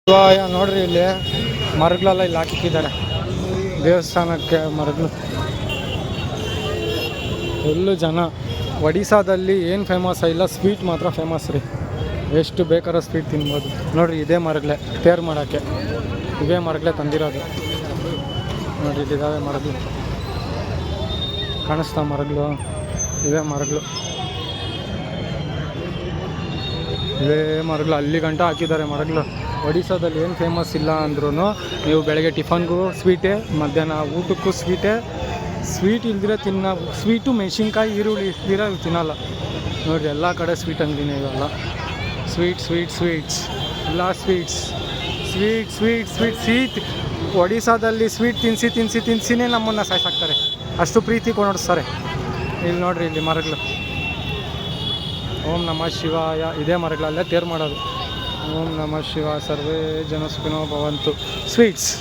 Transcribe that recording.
ನೋಡ್ರಿ ಇಲ್ಲಿ ಮರಗಳೆಲ್ಲ ಇಲ್ಲಿ ಹಾಕಿದ್ದಾರೆ ದೇವಸ್ಥಾನಕ್ಕೆ ಮರಗಳು. ಫುಲ್ಲು ಜನ. ಒಡಿಸ್ಸಾದಲ್ಲಿ ಏನು ಫೇಮಸ್ ಇಲ್ಲ, ಸ್ವೀಟ್ ಮಾತ್ರ ಫೇಮಸ್ ರೀ. ಎಷ್ಟು ಬೇಕಾರೋ ಸ್ವೀಟ್ ತಿನ್ಬೋದು. ನೋಡಿರಿ ಇದೇ ಮರಗಳೇ ತೇರು ಮಾಡೋಕ್ಕೆ, ಇವೇ ಮರಗಳೇ ತಂದಿರೋದು. ನೋಡಿರಿ ಇಲ್ಲಿದ್ದಾವೆ ಮರಗಳು, ಕಾಣಿಸ್ತಾ ಮರಗಳು, ಇವೇ ಮರಗಳು, ಇವೇ ಮರಗಳು ಅಲ್ಲಿ ಗಂಟ ಹಾಕಿದ್ದಾರೆ ಮರಗಳು. ಒಡಿಸ್ಸಾದಲ್ಲಿ ಏನು ಫೇಮಸ್ ಇಲ್ಲ ಅಂದ್ರೂ ನೀವು ಬೆಳಗ್ಗೆ ಟಿಫನ್ಗೂ ಸ್ವೀಟೇ, ಮಧ್ಯಾಹ್ನ ಊಟಕ್ಕೂ ಸ್ವೀಟೇ. ಸ್ವೀಟ್ ಇಲ್ದಿರೋ ಸ್ವೀಟು ಮೆಣಸಿನ್ಕಾಯಿ ಈರುಳ್ಳಿ ಇಲ್ದಿರೋ ತಿನ್ನಲ್ಲ. ನೋಡಿರಿ ಎಲ್ಲ ಕಡೆ ಸ್ವೀಟ್ ಅಂಗಡಿನೇ ಇವೆಲ್ಲ. ಸ್ವೀಟ್ಸ್ ಎಲ್ಲ ಸ್ವೀಟ್. ಒಡಿಸ್ಸಾದಲ್ಲಿ ಸ್ವೀಟ್ ತಿನ್ಸಿನೇ ನಮ್ಮನ್ನು ಸಾಯಿಸಾಕ್ತಾರೆ, ಅಷ್ಟು ಪ್ರೀತಿ ಕೊಂಡೋಡಿಸ್ತಾರೆ. ಇಲ್ಲಿ ನೋಡಿರಿ ಇಲ್ಲಿ ಮರಗಳು. ಓಂ ನಮಃ ಶಿವಾಯ. ಇದೇ ಮರಗಳಲ್ಲೇ ತೇರು ಮಾಡೋದು. ಓಂ ನಮಃ ಶಿವಾಯ. ಸರ್ವೇ ಜನ ಸುಖಿನೋ ಭವಂತು. ಸ್ವೀಟ್ಸ್.